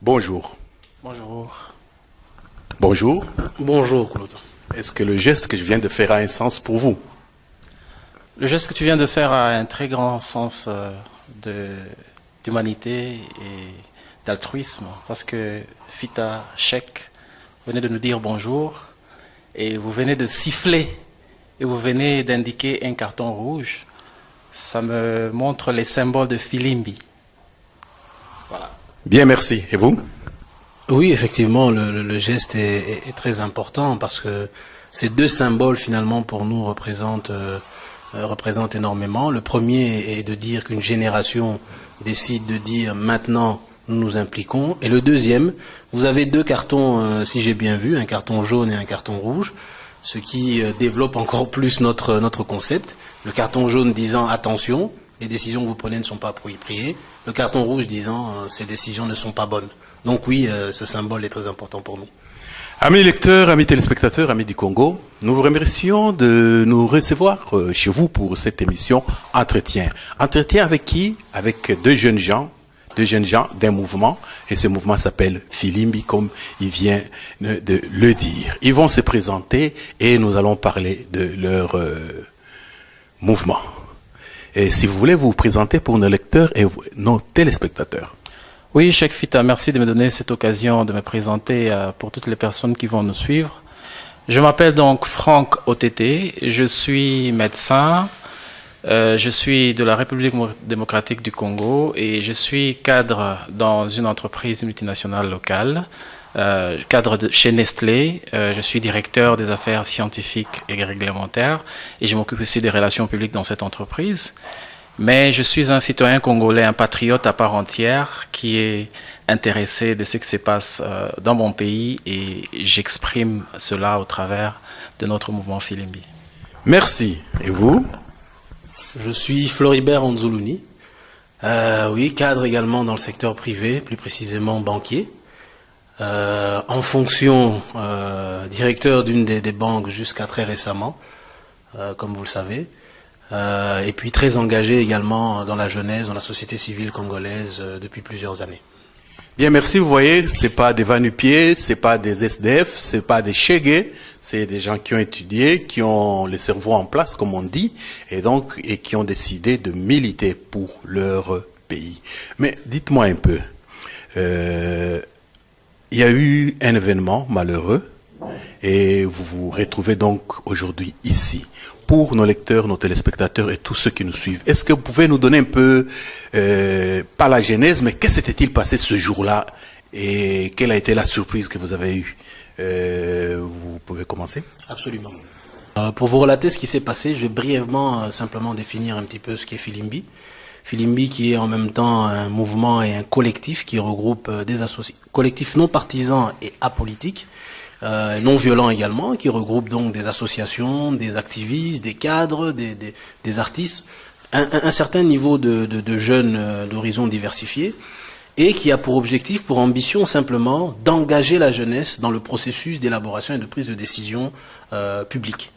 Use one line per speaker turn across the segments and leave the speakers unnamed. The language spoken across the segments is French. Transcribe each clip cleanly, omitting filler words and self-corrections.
Bonjour.
Bonjour.
Bonjour.
Bonjour, Claude.
Est-ce que le geste que je viens de faire a un sens pour vous?
Le geste que tu viens de faire a un très grand sens d'humanité et d'altruisme, parce que Fita Cheikh venait de nous dire bonjour et vous venez de siffler et vous venez d'indiquer un carton rouge. Ça me montre les symboles de Filimbi. Voilà.
Bien, merci. Et vous?
Oui, effectivement, le geste est très important parce que ces deux symboles, finalement, pour nous, représentent énormément. Le premier est de dire qu'une génération décide de dire maintenant, nous nous impliquons. Et le deuxième, vous avez deux cartons, si j'ai bien vu, un carton jaune et un carton rouge, ce qui développe encore plus notre concept. Le carton jaune disant attention, les décisions que vous prenez ne sont pas appropriées. Le carton rouge disant ces décisions ne sont pas bonnes. Donc oui, ce symbole est très important pour nous.
Amis lecteurs, amis téléspectateurs, amis du Congo, nous vous remercions de nous recevoir chez vous pour cette émission Entretien. Entretien avec qui? Avec deux jeunes gens d'un mouvement, et ce mouvement s'appelle Filimbi, comme il vient de le dire. Ils vont se présenter et nous allons parler de leur mouvement. Et si vous voulez vous présenter pour nos lecteurs et nos téléspectateurs.
Oui, Cheikh Fita, merci de me donner cette occasion de me présenter pour toutes les personnes qui vont nous suivre. Je m'appelle donc Franck OTT, je suis médecin, je suis de la République démocratique du Congo et je suis cadre dans une entreprise multinationale locale, chez Nestlé. Je suis directeur des affaires scientifiques et réglementaires et je m'occupe aussi des relations publiques dans cette entreprise. Mais je suis un citoyen congolais, un patriote à part entière qui est intéressé de ce qui se passe dans mon pays et j'exprime cela au travers de notre mouvement Filimbi.
Merci. Et vous?
Je suis Floribert Anzoulouni, oui, cadre également dans le secteur privé, plus précisément banquier. En fonction directeur d'une des banques jusqu'à très récemment, comme vous le savez. Et puis très engagé également dans la jeunesse, dans la société civile congolaise depuis plusieurs années.
Bien, merci. Vous voyez, c'est pas des va-nu-pieds, c'est pas des SDF, c'est pas des chégués, c'est des gens qui ont étudié, qui ont le cerveau en place, comme on dit, et qui ont décidé de militer pour leur pays. Mais dites-moi un peu, il y a eu un événement malheureux et vous vous retrouvez donc aujourd'hui ici. Pour nos lecteurs, nos téléspectateurs et tous ceux qui nous suivent, est-ce que vous pouvez nous donner un peu, pas la genèse, mais qu'est-ce qui s'était-il passé ce jour-là et quelle a été la surprise que vous avez eue? Vous pouvez commencer?
Absolument. Pour vous relater ce qui s'est passé, je vais brièvement simplement définir un petit peu ce qu'est Filimbi. Filimbi qui est en même temps un mouvement et un collectif qui regroupe des collectifs non partisans et apolitiques, non violents également, qui regroupe donc des associations, des activistes, des cadres, des artistes, un certain niveau de jeunes d'horizons diversifiés, et qui a pour objectif, pour ambition simplement, d'engager la jeunesse dans le processus d'élaboration et de prise de décision publique.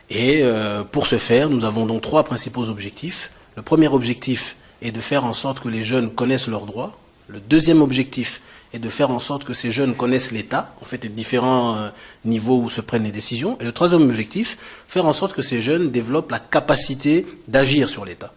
Et pour ce faire, nous avons donc trois principaux objectifs. Le premier objectif est de faire en sorte que les jeunes connaissent leurs droits. Le deuxième objectif est de faire en sorte que ces jeunes connaissent l'État, en fait, les différents niveaux où se prennent les décisions. Et le troisième objectif, faire en sorte que ces jeunes développent la capacité d'agir sur l'État.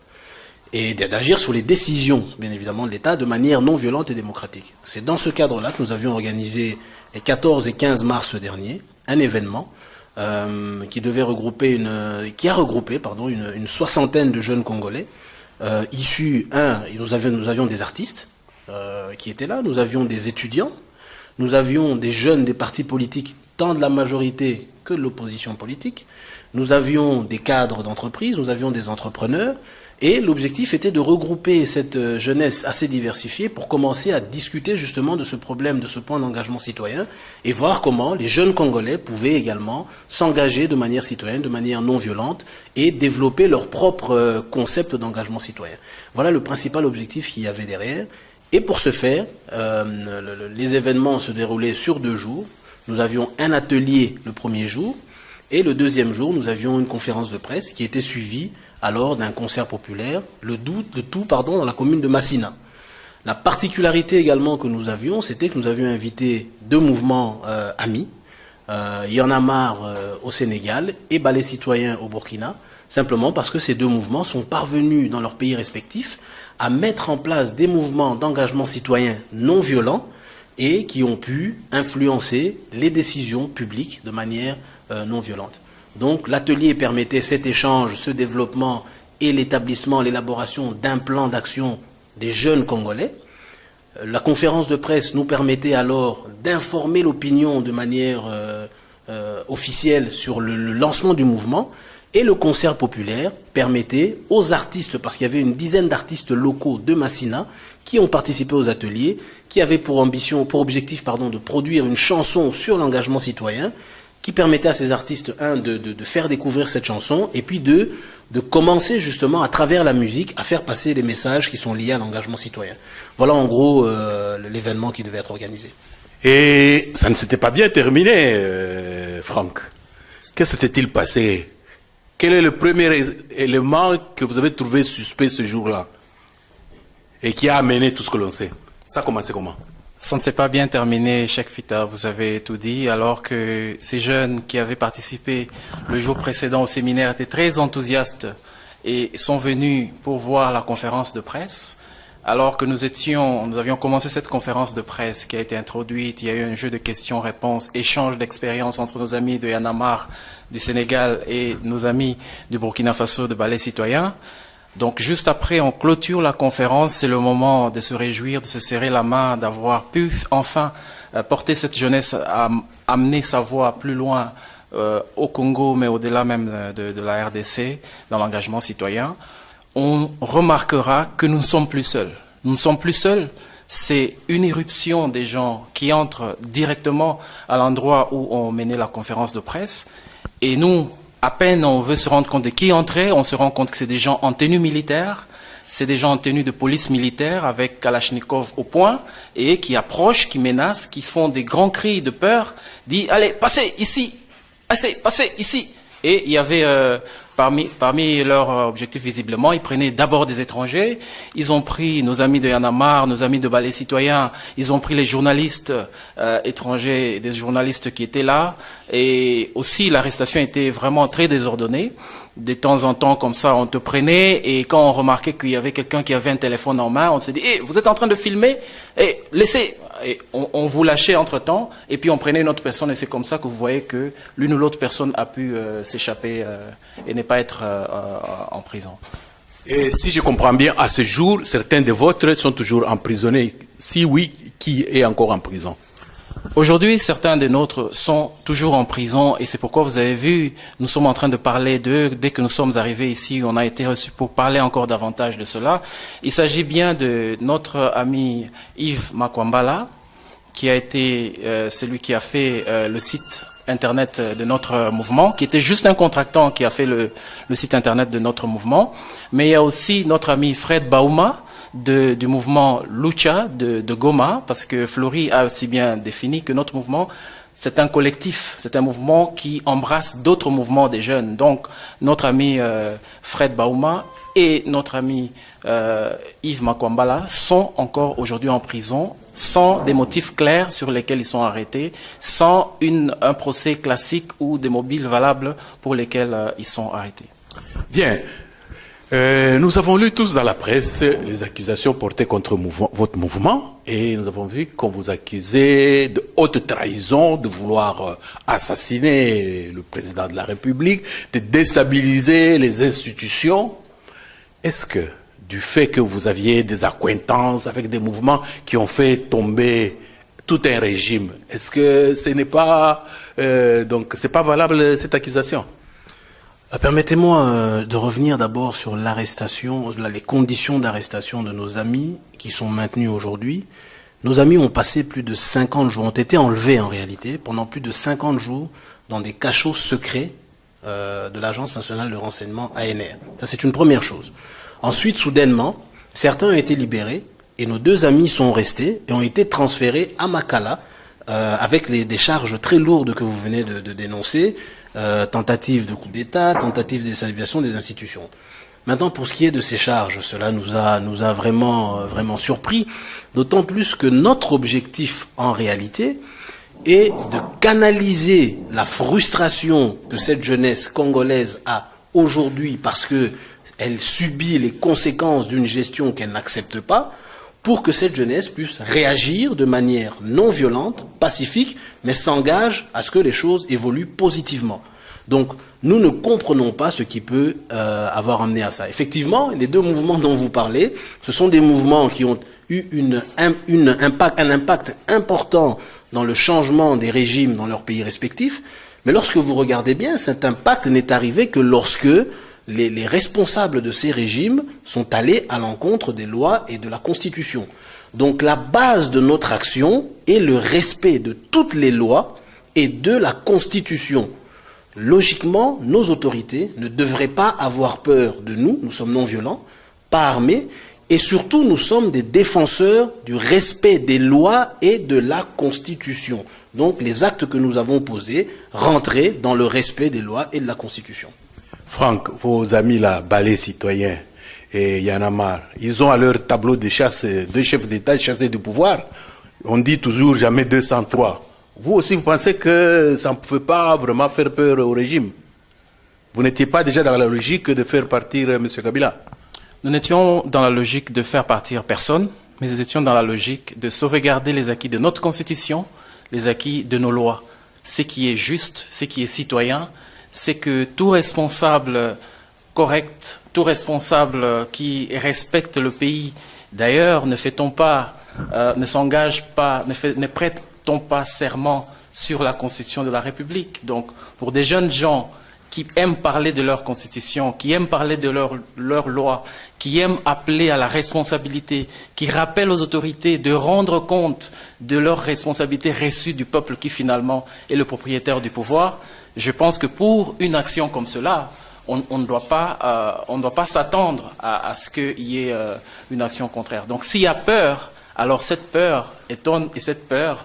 Et d'agir sur les décisions, bien évidemment, de l'État de manière non violente et démocratique. C'est dans ce cadre-là que nous avions organisé les 14 et 15 mars dernier un événement qui a regroupé une soixantaine de jeunes Congolais issus, nous avions des artistes qui étaient là, nous avions des étudiants, nous avions des jeunes des partis politiques tant de la majorité que de l'opposition politique. Nous avions des cadres d'entreprise, nous avions des entrepreneurs, et l'objectif était de regrouper cette jeunesse assez diversifiée pour commencer à discuter justement de ce problème, de ce point d'engagement citoyen, et voir comment les jeunes Congolais pouvaient également s'engager de manière citoyenne, de manière non violente, et développer leur propre concept d'engagement citoyen. Voilà le principal objectif qu'il y avait derrière. Et pour ce faire, les événements se déroulaient sur 2 jours. Nous avions un atelier le premier jour, et le deuxième jour, nous avions une conférence de presse qui était suivie alors d'un concert populaire, le tout dans la commune de Massina. La particularité également que nous avions, c'était que nous avions invité 2 mouvements amis, Y en a marre au Sénégal et Balai Citoyen au Burkina, simplement parce que ces 2 mouvements sont parvenus dans leurs pays respectifs à mettre en place des mouvements d'engagement citoyen non violents et qui ont pu influencer les décisions publiques de manière non violente. Donc l'atelier permettait cet échange, ce développement et l'établissement, l'élaboration d'un plan d'action des jeunes Congolais. La conférence de presse nous permettait alors d'informer l'opinion de manière officielle sur le lancement du mouvement, et le concert populaire permettait aux artistes, parce qu'il y avait une dizaine d'artistes locaux de Massina qui ont participé aux ateliers, qui avaient pour objectif de produire une chanson sur l'engagement citoyen, qui permettait à ces artistes, de faire découvrir cette chanson, et puis de commencer justement à travers la musique à faire passer les messages qui sont liés à l'engagement citoyen. Voilà en gros l'événement qui devait être organisé.
Et ça ne s'était pas bien terminé, Franck. Qu'est-ce qui s'était-il passé? Quel est le premier élément que vous avez trouvé suspect ce jour-là et qui a amené tout ce que l'on sait? Ça a commencé comment?
Ça ne s'est pas bien terminé, Cheikh Fita, vous avez tout dit, alors que ces jeunes qui avaient participé le jour précédent au séminaire étaient très enthousiastes et sont venus pour voir la conférence de presse. Alors que nous avions commencé cette conférence de presse qui a été introduite, il y a eu un jeu de questions-réponses, échange d'expériences entre nos amis de Y en a marre du Sénégal et nos amis du Burkina Faso de Balai Citoyen. Donc juste après, on clôture la conférence, c'est le moment de se réjouir, de se serrer la main, d'avoir pu enfin porter cette jeunesse à amener sa voix plus loin au Congo, mais au-delà même de la RDC, dans l'engagement citoyen. On remarquera que nous ne sommes plus seuls. Nous ne sommes plus seuls, c'est une irruption des gens qui entrent directement à l'endroit où on menait la conférence de presse. Et nous, à peine on veut se rendre compte de qui entrait, on se rend compte que c'est des gens en tenue militaire, c'est des gens en tenue de police militaire avec Kalachnikov au poing et qui approchent, qui menacent, qui font des grands cris de peur, disent « Allez, passez ici, passez ici !» Et il y avait parmi leurs objectifs visiblement, ils prenaient d'abord des étrangers, ils ont pris nos amis de Y en a marre, nos amis de Balai Citoyen, ils ont pris les journalistes étrangers, des journalistes qui étaient là, et aussi l'arrestation était vraiment très désordonnée. De temps en temps, comme ça, on te prenait, et quand on remarquait qu'il y avait quelqu'un qui avait un téléphone en main, on se dit « vous êtes en train de filmer, laissez !» Et on vous lâchait entre-temps, et puis on prenait une autre personne, et c'est comme ça que vous voyez que l'une ou l'autre personne a pu s'échapper et ne pas être en prison.
Et si je comprends bien, à ce jour, certains des vôtres sont toujours emprisonnés. Si oui, qui est encore en prison?
Aujourd'hui, certains des nôtres sont toujours en prison et c'est pourquoi vous avez vu, nous sommes en train de parler d'eux. Dès que nous sommes arrivés ici, on a été reçus pour parler encore davantage de cela. Il s'agit bien de notre ami Yves Makwambala, qui a été celui qui a fait le site internet de notre mouvement, qui était juste un contractant qui a fait le site internet de notre mouvement. Mais il y a aussi notre ami Fred Baouma, du mouvement Lucha de Goma, parce que Flori a aussi bien défini que notre mouvement, c'est un collectif, c'est un mouvement qui embrasse d'autres mouvements des jeunes. Donc notre ami Fred Baouma et notre ami Yves Makwambala sont encore aujourd'hui en prison, sans des motifs clairs sur lesquels ils sont arrêtés, sans un procès classique ou des mobiles valables pour lesquels ils sont arrêtés.
Bien. Nous avons lu tous dans la presse les accusations portées contre votre mouvement et nous avons vu qu'on vous accusait de haute trahison, de vouloir assassiner le président de la République, de déstabiliser les institutions. Est-ce que du fait que vous aviez des accointances avec des mouvements qui ont fait tomber tout un régime. Est-ce que ce n'est pas donc c'est pas valable cette accusation?
Permettez-moi de revenir d'abord sur l'arrestation, les conditions d'arrestation de nos amis qui sont maintenus aujourd'hui. Nos amis ont passé plus de 50 jours, ont été enlevés en réalité, pendant plus de 50 jours dans des cachots secrets de l'Agence nationale de renseignement ANR. Ça, c'est une première chose. Ensuite, soudainement, certains ont été libérés et nos deux amis sont restés et ont été transférés à Makala avec des charges très lourdes que vous venez de dénoncer, tentative de coup d'État, tentative de déstabilisation des institutions. Maintenant, pour ce qui est de ces charges, cela nous a vraiment surpris, d'autant plus que notre objectif, en réalité, est de canaliser la frustration que cette jeunesse congolaise a aujourd'hui parce que elle subit les conséquences d'une gestion qu'elle n'accepte pas, pour que cette jeunesse puisse réagir de manière non violente, pacifique, mais s'engage à ce que les choses évoluent positivement. Donc, nous ne comprenons pas ce qui peut avoir amené à ça. Effectivement, les deux mouvements dont vous parlez, ce sont des mouvements qui ont eu un impact important dans le changement des régimes dans leurs pays respectifs. Mais lorsque vous regardez bien, cet impact n'est arrivé que lorsque les responsables de ces régimes sont allés à l'encontre des lois et de la Constitution. Donc la base de notre action est le respect de toutes les lois et de la Constitution. Logiquement, nos autorités ne devraient pas avoir peur de nous, nous sommes non violents, pas armés, et surtout nous sommes des défenseurs du respect des lois et de la Constitution. Donc les actes que nous avons posés rentraient dans le respect des lois et de la Constitution.
Franck, vos amis là, Balai Citoyen et Y'en a marre, ils ont à leur tableau de chasse deux chefs d'État chassés du pouvoir. On dit toujours jamais 203. Vous aussi, vous pensez que ça ne pouvait pas vraiment faire peur au régime? Vous n'étiez pas déjà dans la logique de faire partir M. Kabila?
Nous n'étions dans la logique de faire partir personne, mais nous étions dans la logique de sauvegarder les acquis de notre Constitution, les acquis de nos lois. Ce qui est juste, ce qui est citoyen, c'est que tout responsable correct, tout responsable qui respecte le pays, d'ailleurs, ne s'engage pas, ne prête-t-on pas serment sur la Constitution de la République. Donc, pour des jeunes gens qui aiment parler de leur Constitution, qui aiment parler de leur loi, qui aiment appeler à la responsabilité, qui rappellent aux autorités de rendre compte de leurs responsabilités reçues du peuple qui finalement est le propriétaire du pouvoir, je pense que pour une action comme cela, on ne doit pas s'attendre à ce qu'il y ait une action contraire. Donc s'il y a peur, alors cette peur étonne et cette peur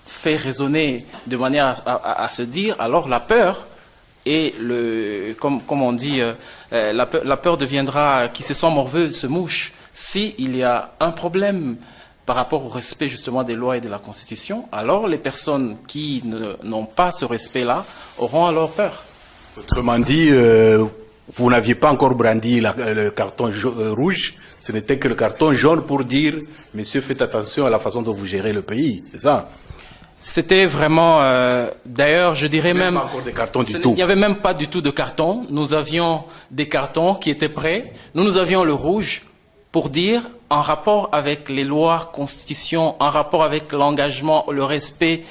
fait raisonner de manière à se dire, alors la peur et comme on dit, la peur deviendra, qui se sent morveux, se mouche. S'il y a un problème par rapport au respect justement des lois et de la Constitution, alors les personnes qui n'ont pas ce respect-là auront alors peur.
Autrement dit, vous n'aviez pas encore brandi le carton rouge, ce n'était que le carton jaune pour dire « Monsieur, faites attention à la façon dont vous gérez le pays », c'est ça?
C'était vraiment, d'ailleurs, je dirais même,
pas encore des cartons du tout.
Il n'y avait même pas du tout de carton. Nous avions des cartons qui étaient prêts. Nous avions le rouge pour dire, en rapport avec les lois, constitutions, en rapport avec l'engagement, le respect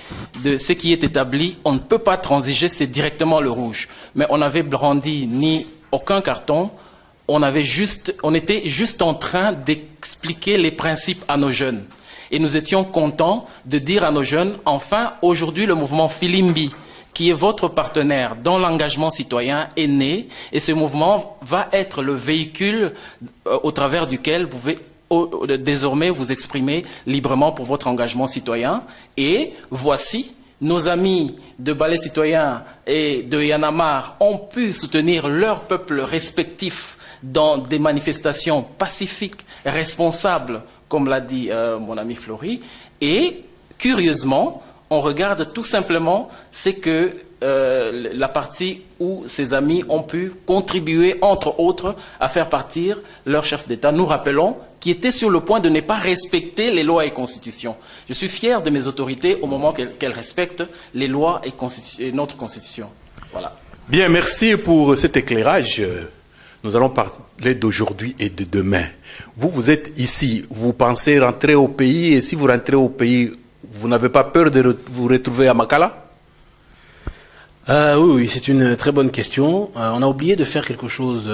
de ce qui est établi, on ne peut pas transiger, c'est directement le rouge. Mais on n'avait brandi ni aucun carton. On était juste en train d'expliquer les principes à nos jeunes. Et nous étions contents de dire à nos jeunes, enfin, aujourd'hui, le mouvement Filimbi, qui est votre partenaire dans l'engagement citoyen, est né. Et ce mouvement va être le véhicule au travers duquel vous pouvez désormais vous exprimer librement pour votre engagement citoyen. Et voici, nos amis de Balai Citoyen et de Y'en a marre ont pu soutenir leur peuple respectif dans des manifestations pacifiques, responsables, comme l'a dit mon ami Flory, et curieusement, on regarde tout simplement, c'est que la partie où ces amis ont pu contribuer, entre autres, à faire partir leur chef d'État, nous rappelons, qui était sur le point de ne pas respecter les lois et constitutions. Je suis fier de mes autorités au moment qu'elles respectent les lois et notre constitution. Voilà.
Bien, merci pour cet éclairage. Nous allons parler d'aujourd'hui et de demain. Vous êtes ici, vous pensez rentrer au pays, et si vous rentrez au pays, Vous n'avez pas peur de vous retrouver à Makala?
Oui, c'est une très bonne question. On a oublié de faire quelque chose,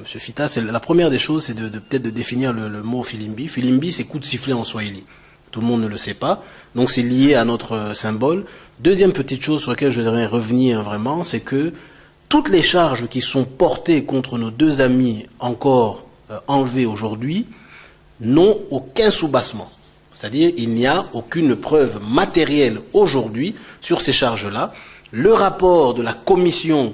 Monsieur Fita. La première des choses, c'est peut-être de définir le mot Filimbi. Filimbi, c'est coup de sifflet en swahili. Tout le monde ne le sait pas. Donc c'est lié à notre symbole. Deuxième petite chose sur laquelle je voudrais revenir vraiment, c'est que toutes les charges qui sont portées contre nos deux amis encore enlevés aujourd'hui n'ont aucun soubassement. C'est-à-dire, il n'y a aucune preuve matérielle aujourd'hui sur ces charges-là. Le rapport de la commission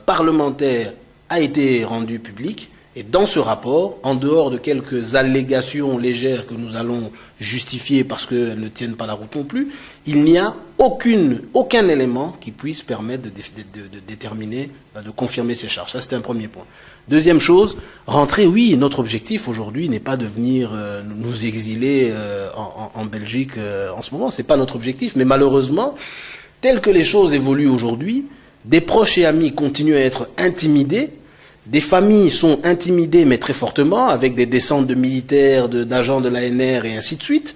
parlementaire a été rendu public. Et dans ce rapport, en dehors de quelques allégations légères que nous allons justifier parce qu'elles ne tiennent pas la route non plus, il n'y a aucun élément qui puisse permettre de déterminer, de confirmer ces charges. Ça, c'est un premier point. Deuxième chose, rentrer, oui, notre objectif aujourd'hui n'est pas de venir nous exiler en Belgique en ce moment. C'est pas notre objectif. Mais malheureusement, tel que les choses évoluent aujourd'hui, des proches et amis continuent à être intimidés. Des familles sont intimidées, mais très fortement, avec des descentes de militaires, d'agents de l'ANR et ainsi de suite.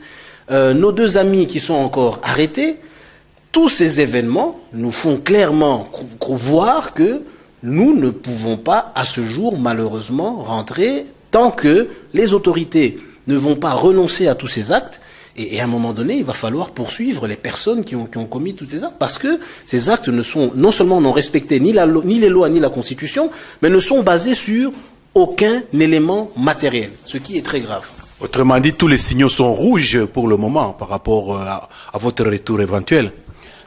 Nos deux amis qui sont encore arrêtés, tous ces événements nous font clairement voir que nous ne pouvons pas, à ce jour, malheureusement, rentrer tant que les autorités ne vont pas renoncer à tous ces actes. Et à un moment donné, il va falloir poursuivre les personnes qui ont commis tous ces actes, parce que ces actes non seulement n'ont respecté ni les lois ni la Constitution, mais ne sont basés sur aucun élément matériel, ce qui est très grave.
Autrement dit, tous les signaux sont rouges pour le moment par rapport à votre retour éventuel.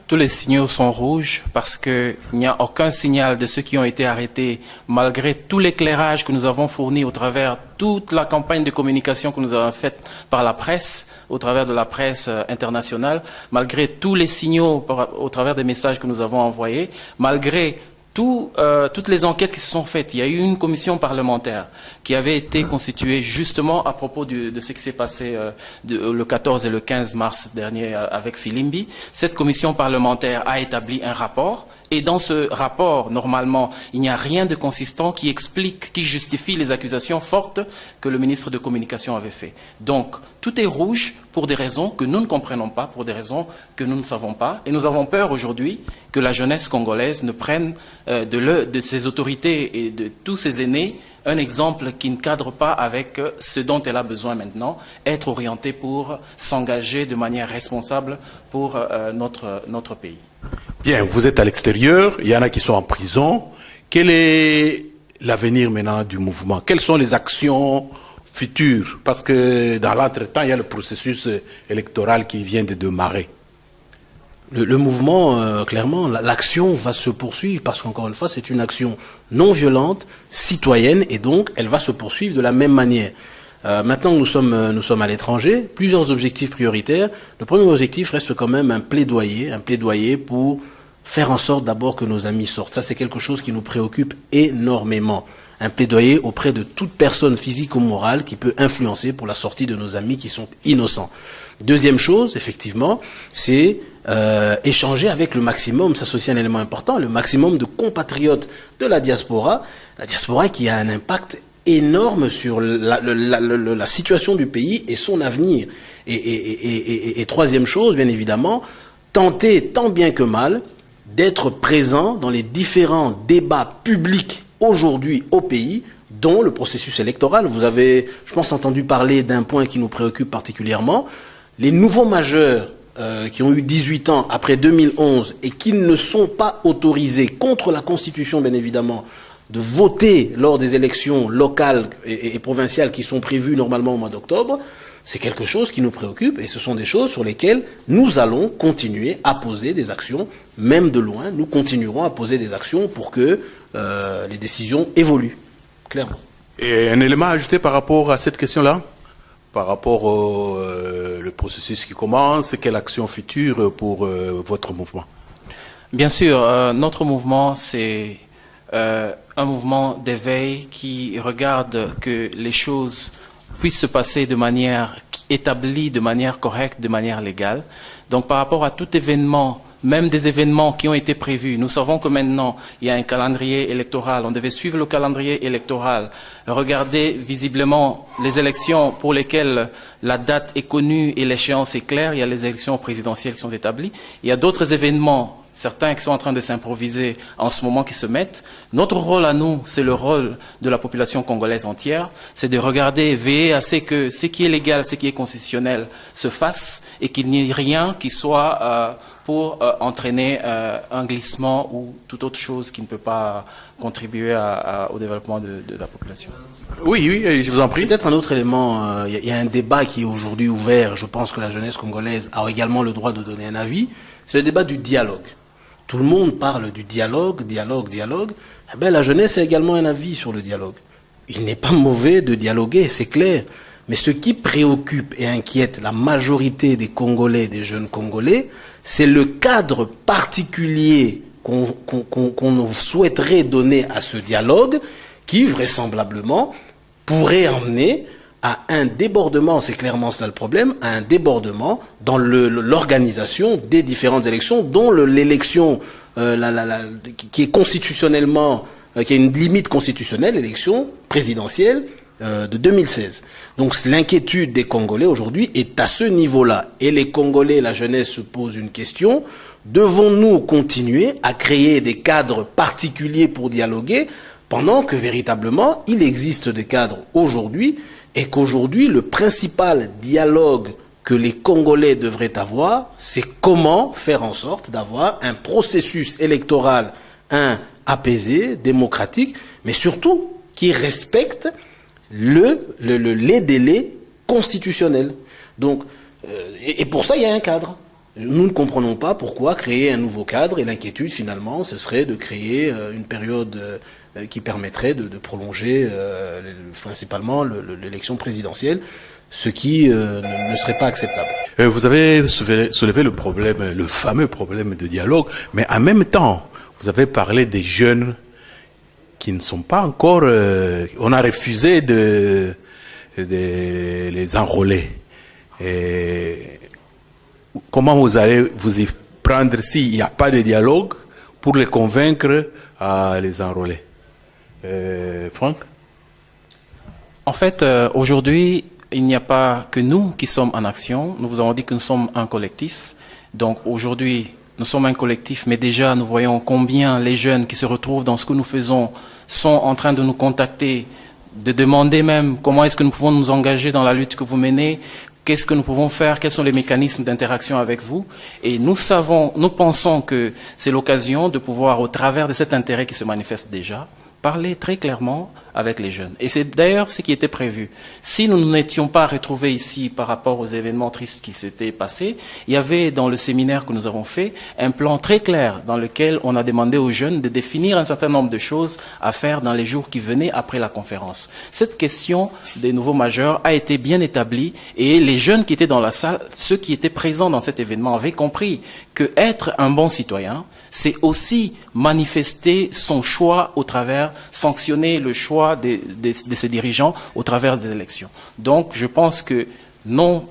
Tous les signaux sont rouges parce qu'il n'y a aucun signal de ceux qui ont été arrêtés, malgré tout l'éclairage que nous avons fourni au travers toute la campagne de communication que nous avons faite par la presse, au travers de la presse internationale, malgré tous les signaux au travers des messages que nous avons envoyés, malgré toutes les enquêtes qui se sont faites. Il y a eu une commission parlementaire qui avait été constituée justement à propos de ce qui s'est passé le 14 et le 15 mars dernier avec Filimbi. Cette commission parlementaire a établi un rapport. Et dans ce rapport, normalement, il n'y a rien de consistant qui explique, qui justifie les accusations fortes que le ministre de Communication avait fait. Donc, tout est rouge pour des raisons que nous ne comprenons pas, pour des raisons que nous ne savons pas. Et nous avons peur aujourd'hui que la jeunesse congolaise ne prenne de ses autorités et de tous ses aînés un exemple qui ne cadre pas avec ce dont elle a besoin maintenant, être orientée pour s'engager de manière responsable pour notre pays.
Bien, vous êtes à l'extérieur, il y en a qui sont en prison. Quel est l'avenir maintenant du mouvement? Quelles sont les actions futures? Parce que dans l'entretemps, il y a le processus électoral qui vient de démarrer.
Le mouvement, clairement, l'action va se poursuivre parce qu'encore une fois, c'est une action non violente, citoyenne, et donc elle va se poursuivre de la même manière. Maintenant que nous sommes à l'étranger, plusieurs objectifs prioritaires. Le premier objectif reste quand même un plaidoyer pour faire en sorte d'abord que nos amis sortent. Ça, c'est quelque chose qui nous préoccupe énormément. Un plaidoyer auprès de toute personne physique ou morale qui peut influencer pour la sortie de nos amis qui sont innocents. Deuxième chose, effectivement, c'est échanger avec le maximum, ça c'est aussi un élément important, le maximum de compatriotes de la diaspora qui a un impact énorme sur la situation du pays et son avenir. Et troisième chose, bien évidemment, tenter tant bien que mal d'être présent dans les différents débats publics aujourd'hui au pays, dont le processus électoral. Vous avez, je pense, entendu parler d'un point qui nous préoccupe particulièrement. Les nouveaux majeurs qui ont eu 18 ans après 2011 et qui ne sont pas autorisés contre la Constitution, bien évidemment, de voter lors des élections locales et provinciales qui sont prévues normalement au mois d'octobre, c'est quelque chose qui nous préoccupe et ce sont des choses sur lesquelles nous allons continuer à poser des actions, même de loin, nous continuerons à poser des actions pour que les décisions évoluent, clairement.
Et un élément à ajouter par rapport à cette question-là? Par rapport au le processus qui commence, quelle action future pour votre mouvement?
Bien sûr, notre mouvement, c'est un mouvement d'éveil qui regarde que les choses puissent se passer de manière établie, de manière correcte, de manière légale. Donc par rapport à tout événement même des événements qui ont été prévus. Nous savons que maintenant, il y a un calendrier électoral. On devait suivre le calendrier électoral, regarder visiblement les élections pour lesquelles la date est connue et l'échéance est claire. Il y a les élections présidentielles qui sont établies. Il y a d'autres événements, certains qui sont en train de s'improviser en ce moment, qui se mettent. Notre rôle à nous, c'est le rôle de la population congolaise entière, c'est de regarder, veiller à ce que ce qui est légal, ce qui est constitutionnel se fasse et qu'il n'y ait rien qui soit pour entraîner un glissement ou toute autre chose qui ne peut pas contribuer au développement de la population.
Oui, oui, je vous en prie.
Peut-être un autre élément, il y a un débat qui est aujourd'hui ouvert, je pense que la jeunesse congolaise a également le droit de donner un avis, c'est le débat du dialogue. Tout le monde parle du dialogue. Eh bien, la jeunesse a également un avis sur le dialogue. Il n'est pas mauvais de dialoguer, c'est clair. Mais ce qui préoccupe et inquiète la majorité des Congolais, des jeunes Congolais, c'est le cadre particulier qu'on souhaiterait donner à ce dialogue qui, vraisemblablement, pourrait emmener à un débordement, c'est clairement cela le problème, à un débordement dans l'organisation des différentes élections, dont l'élection qui est constitutionnellement, qui a une limite constitutionnelle, l'élection présidentielle de 2016. Donc l'inquiétude des Congolais aujourd'hui est à ce niveau-là. Et les Congolais, la jeunesse se pose une question, devons-nous continuer à créer des cadres particuliers pour dialoguer pendant que véritablement il existe des cadres aujourd'hui et qu'aujourd'hui, le principal dialogue que les Congolais devraient avoir, c'est comment faire en sorte d'avoir un processus électoral, apaisé, démocratique, mais surtout qui respecte les délais constitutionnels. Donc, et pour ça, il y a un cadre. Nous ne comprenons pas pourquoi créer un nouveau cadre, et l'inquiétude, finalement, ce serait de créer une période qui permettrait de prolonger principalement l'élection présidentielle, ce qui ne serait pas acceptable.
Vous avez soulevé le problème, le fameux problème de dialogue, mais en même temps, vous avez parlé des jeunes qui ne sont pas encore... on a refusé de les enrôler. Et comment vous allez vous y prendre s'il n'y a pas de dialogue pour les convaincre à les enrôler? Franck?
En fait, aujourd'hui, il n'y a pas que nous qui sommes en action. Nous vous avons dit que nous sommes un collectif. Donc aujourd'hui, nous sommes un collectif, mais déjà nous voyons combien les jeunes qui se retrouvent dans ce que nous faisons sont en train de nous contacter, de demander même comment est-ce que nous pouvons nous engager dans la lutte que vous menez, qu'est-ce que nous pouvons faire, quels sont les mécanismes d'interaction avec vous. Et nous pensons que c'est l'occasion de pouvoir, au travers de cet intérêt qui se manifeste déjà, parler très clairement avec les jeunes. Et c'est d'ailleurs ce qui était prévu. Si nous n'étions pas retrouvés ici par rapport aux événements tristes qui s'étaient passés, il y avait dans le séminaire que nous avons fait un plan très clair dans lequel on a demandé aux jeunes de définir un certain nombre de choses à faire dans les jours qui venaient après la conférence. Cette question des nouveaux majeurs a été bien établie et les jeunes qui étaient dans la salle, ceux qui étaient présents dans cet événement avaient compris que être un bon citoyen, c'est aussi manifester son choix au travers, sanctionner le choix de ses dirigeants au travers des élections. Donc, je pense que non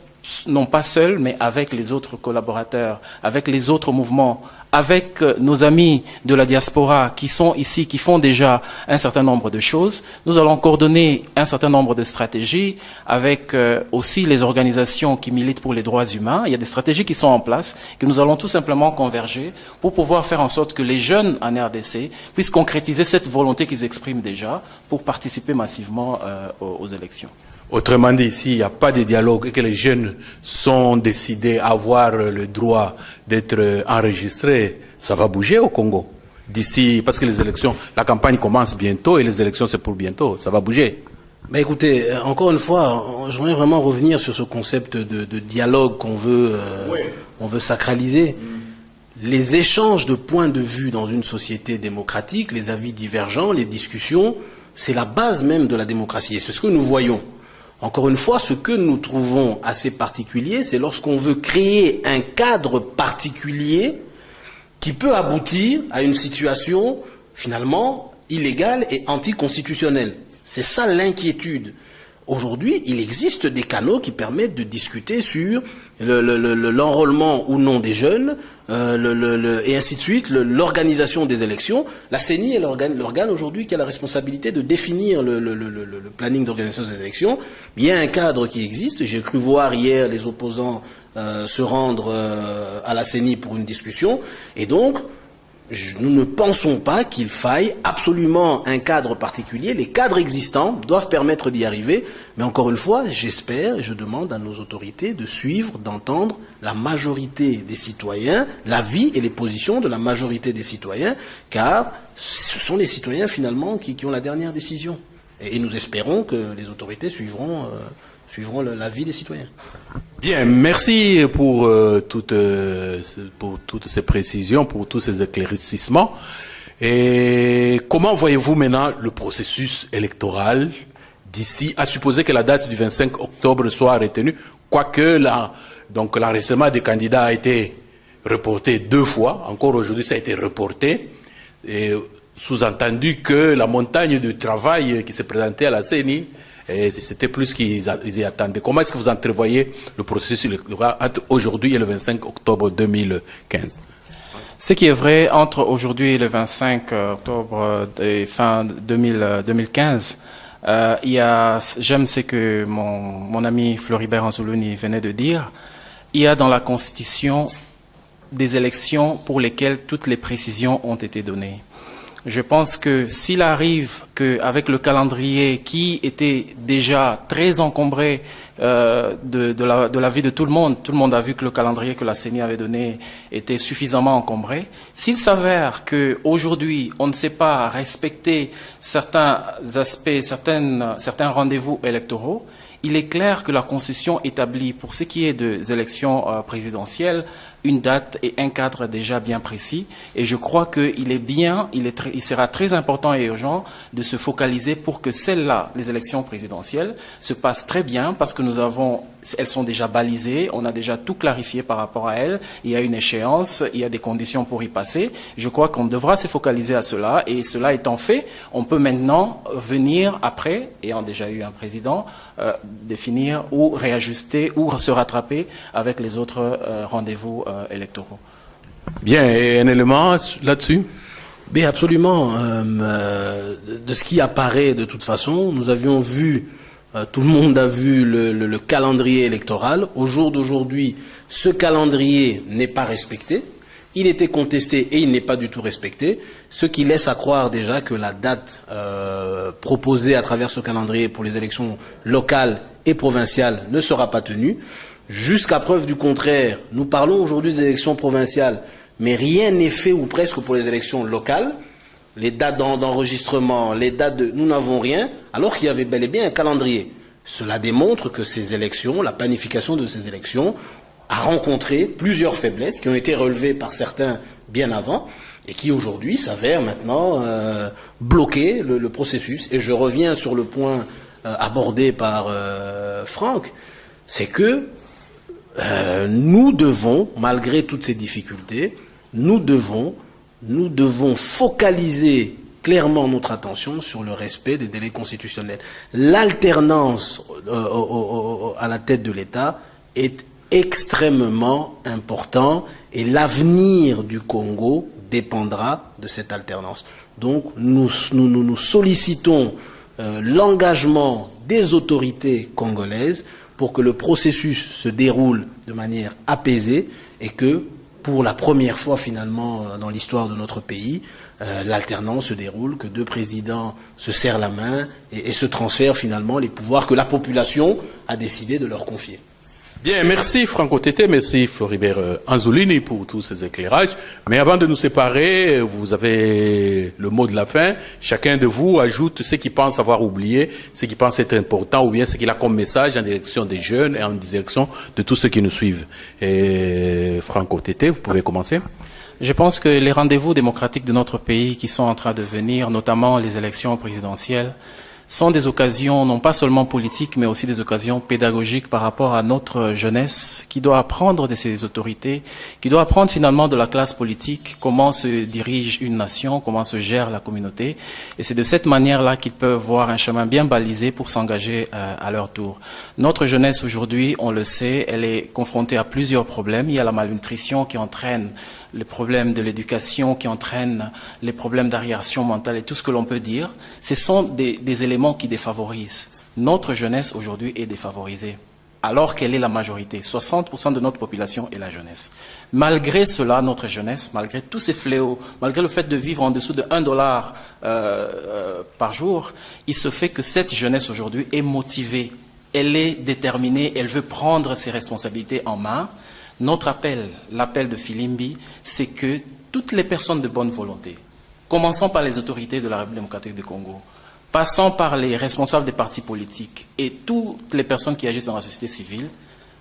pas seuls, mais avec les autres collaborateurs, avec les autres mouvements, avec nos amis de la diaspora qui sont ici, qui font déjà un certain nombre de choses. Nous allons coordonner un certain nombre de stratégies avec aussi les organisations qui militent pour les droits humains. Il y a des stratégies qui sont en place, que nous allons tout simplement converger pour pouvoir faire en sorte que les jeunes en RDC puissent concrétiser cette volonté qu'ils expriment déjà pour participer massivement aux élections.
Autrement dit, s'il n'y a pas de dialogue et que les jeunes sont décidés à avoir le droit d'être enregistrés, ça va bouger au Congo. D'ici, parce que les élections, la campagne commence bientôt et les élections c'est pour bientôt, ça va bouger.
Ben écoutez, encore une fois, j'aimerais vraiment revenir sur ce concept de dialogue qu'on veut, on veut sacraliser. Les échanges de points de vue dans une société démocratique, les avis divergents, les discussions, c'est la base même de la démocratie et c'est ce que nous voyons. Encore une fois, ce que nous trouvons assez particulier, c'est lorsqu'on veut créer un cadre particulier qui peut aboutir à une situation finalement illégale et anticonstitutionnelle. C'est ça l'inquiétude. aujourd'hui, il existe des canaux qui permettent de discuter sur l'enrôlement ou non des jeunes, et ainsi de suite, l'organisation des élections. La CENI est l'organe aujourd'hui qui a la responsabilité de définir le planning d'organisation des élections. Il y a un cadre qui existe. J'ai cru voir hier les opposants se rendre à la CENI pour une discussion. Et donc, nous ne pensons pas qu'il faille absolument un cadre particulier. Les cadres existants doivent permettre d'y arriver. Mais encore une fois, j'espère et je demande à nos autorités de suivre, d'entendre la majorité des citoyens, l'avis et les positions de la majorité des citoyens, car ce sont les citoyens finalement qui ont la dernière décision. Et nous espérons que les autorités suivront l'avis des citoyens.
Bien, merci pour toutes ces précisions, pour tous ces éclaircissements. Et comment voyez-vous maintenant le processus électoral d'ici, à supposer que la date du 25 octobre soit retenue, quoique l'enregistrement des candidats a été reporté 2 fois, encore aujourd'hui ça a été reporté, et sous-entendu que la montagne de travail qui s'est présentée à la CENI, c'était plus qu'ils y attendaient. Comment est-ce que vous entrevoyez le processus électoral entre aujourd'hui et le 25 octobre 2015?
Ce qui est vrai entre aujourd'hui et le 25 octobre et fin 2015, j'aime ce que mon ami Floribert Anzoulouni venait de dire, il y a dans la Constitution des élections pour lesquelles toutes les précisions ont été données. Je pense que s'il arrive qu'avec le calendrier qui était déjà très encombré de la vie de tout le monde a vu que le calendrier que la CENI avait donné était suffisamment encombré. S'il s'avère qu'aujourd'hui, on ne sait pas respecter certains aspects, certains rendez-vous électoraux, il est clair que la Constitution établit, pour ce qui est des élections présidentielles, une date et un cadre déjà bien précis. Et je crois il sera très important et urgent de se focaliser pour que celles-là, les élections présidentielles, se passent très bien parce que elles sont déjà balisées, on a déjà tout clarifié par rapport à elles, il y a une échéance, il y a des conditions pour y passer. Je crois qu'on devra se focaliser à cela et cela étant fait, on peut maintenant venir après, ayant déjà eu un président, définir ou réajuster ou se rattraper avec les autres rendez-vous électoraux.
Bien, et un élément là-dessus?
Mais absolument. De ce qui apparaît de toute façon, nous avions vu, tout le monde a vu le calendrier électoral. Au jour d'aujourd'hui, ce calendrier n'est pas respecté. Il était contesté et il n'est pas du tout respecté, ce qui laisse à croire déjà que la date proposée à travers ce calendrier pour les élections locales et provinciales ne sera pas tenue. Jusqu'à preuve du contraire, nous parlons aujourd'hui des élections provinciales, mais rien n'est fait ou presque pour les élections locales. Les dates d'enregistrement, nous n'avons rien, alors qu'il y avait bel et bien un calendrier. Cela démontre que ces élections, la planification de ces élections, a rencontré plusieurs faiblesses qui ont été relevées par certains bien avant et qui aujourd'hui s'avèrent maintenant bloquer le processus. Et je reviens sur le point abordé par Franck, c'est que nous devons, malgré toutes ces difficultés, nous devons focaliser clairement notre attention sur le respect des délais constitutionnels. L'alternance à la tête de l'État est extrêmement important et l'avenir du Congo dépendra de cette alternance. Donc nous sollicitons l'engagement des autorités congolaises pour que le processus se déroule de manière apaisée et que pour la première fois finalement dans l'histoire de notre pays, l'alternance se déroule, que 2 présidents se serrent la main et se transfèrent finalement les pouvoirs que la population a décidé de leur confier.
Bien, merci Franck Otété, merci Floribert Anzoulouni pour tous ces éclairages. Mais avant de nous séparer, vous avez le mot de la fin. Chacun de vous ajoute ce qu'il pense avoir oublié, ce qu'il pense être important ou bien ce qu'il a comme message en direction des jeunes et en direction de tous ceux qui nous suivent. Et Franck Otété, vous pouvez commencer.
Je pense que les rendez-vous démocratiques de notre pays qui sont en train de venir, notamment les élections présidentielles, sont des occasions non pas seulement politiques, mais aussi des occasions pédagogiques par rapport à notre jeunesse qui doit apprendre de ses autorités, qui doit apprendre finalement de la classe politique comment se dirige une nation, comment se gère la communauté. Et c'est de cette manière-là qu'ils peuvent voir un chemin bien balisé pour s'engager à leur tour. Notre jeunesse aujourd'hui, on le sait, elle est confrontée à plusieurs problèmes. Il y a la malnutrition qui entraîne les problèmes de l'éducation, qui entraînent les problèmes d'arriération mentale et tout ce que l'on peut dire. Ce sont des éléments qui défavorisent. Notre jeunesse aujourd'hui est défavorisée, alors qu'elle est la majorité. 60% de notre population est la jeunesse. Malgré cela, notre jeunesse, malgré tous ces fléaux, malgré le fait de vivre en dessous de $1 par jour, il se fait que cette jeunesse aujourd'hui est motivée, elle est déterminée, elle veut prendre ses responsabilités en main. Notre appel, l'appel de Filimbi, c'est que toutes les personnes de bonne volonté, commençant par les autorités de la République démocratique du Congo, passant par les responsables des partis politiques et toutes les personnes qui agissent dans la société civile,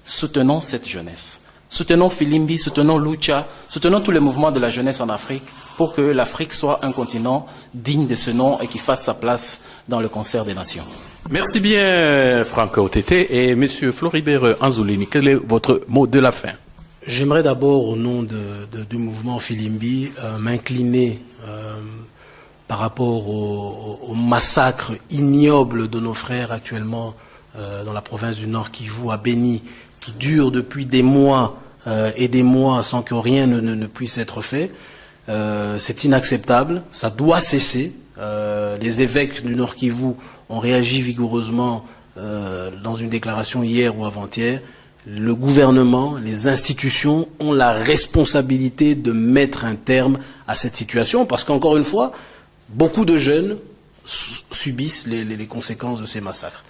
soutenons cette jeunesse. Soutenons Filimbi, soutenons Lucha, soutenons tous les mouvements de la jeunesse en Afrique pour que l'Afrique soit un continent digne de ce nom et qui fasse sa place dans le concert des nations.
Merci bien, Franck Otete. Et Monsieur Floribert Anzoulini, quel est votre mot de la fin?
J'aimerais d'abord, au nom du mouvement Filimbi, m'incliner par rapport au massacre ignoble de nos frères actuellement dans la province du Nord Kivu, à Béni, qui dure depuis des mois et des mois sans que rien ne puisse être fait. C'est inacceptable, ça doit cesser. Les évêques du Nord Kivu ont réagi vigoureusement dans une déclaration hier ou avant-hier. Le gouvernement, les institutions ont la responsabilité de mettre un terme à cette situation parce qu'encore une fois, beaucoup de jeunes subissent les conséquences de ces massacres.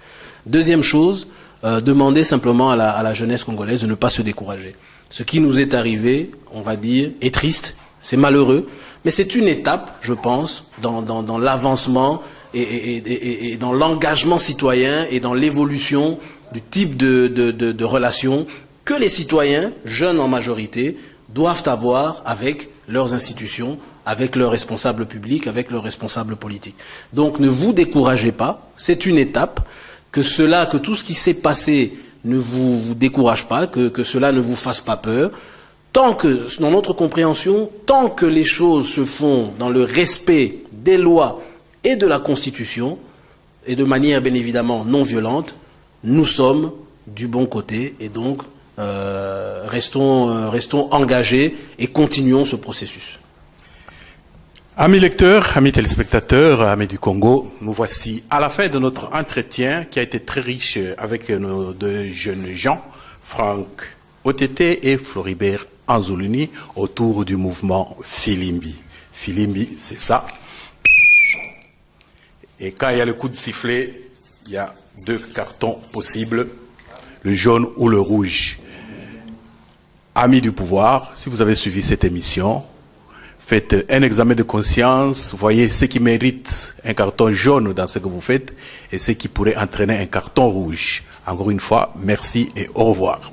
Deuxième chose, demander simplement à la jeunesse congolaise de ne pas se décourager. Ce qui nous est arrivé, on va dire, est triste, c'est malheureux, mais c'est une étape, je pense, dans l'avancement et dans l'engagement citoyen et dans l'évolution du type de relations que les citoyens, jeunes en majorité, doivent avoir avec leurs institutions, avec leurs responsables publics, avec leurs responsables politiques. Donc ne vous découragez pas, c'est une étape, que tout ce qui s'est passé ne vous décourage pas, que cela ne vous fasse pas peur. Tant que, dans notre compréhension, tant que les choses se font dans le respect des lois et de la Constitution, et de manière bien évidemment non violente, nous sommes du bon côté et donc restons engagés et continuons ce processus.
Amis lecteurs, amis téléspectateurs, amis du Congo, nous voici à la fin de notre entretien qui a été très riche avec nos deux jeunes gens, Franck Otete et Floribert Anzoulini, autour du mouvement Filimbi. Filimbi, c'est ça. Et quand il y a le coup de sifflet, il y a deux cartons possibles, le jaune ou le rouge. Amis du pouvoir, si vous avez suivi cette émission, faites un examen de conscience, voyez ce qui mérite un carton jaune dans ce que vous faites et ce qui pourrait entraîner un carton rouge. Encore une fois, merci et au revoir.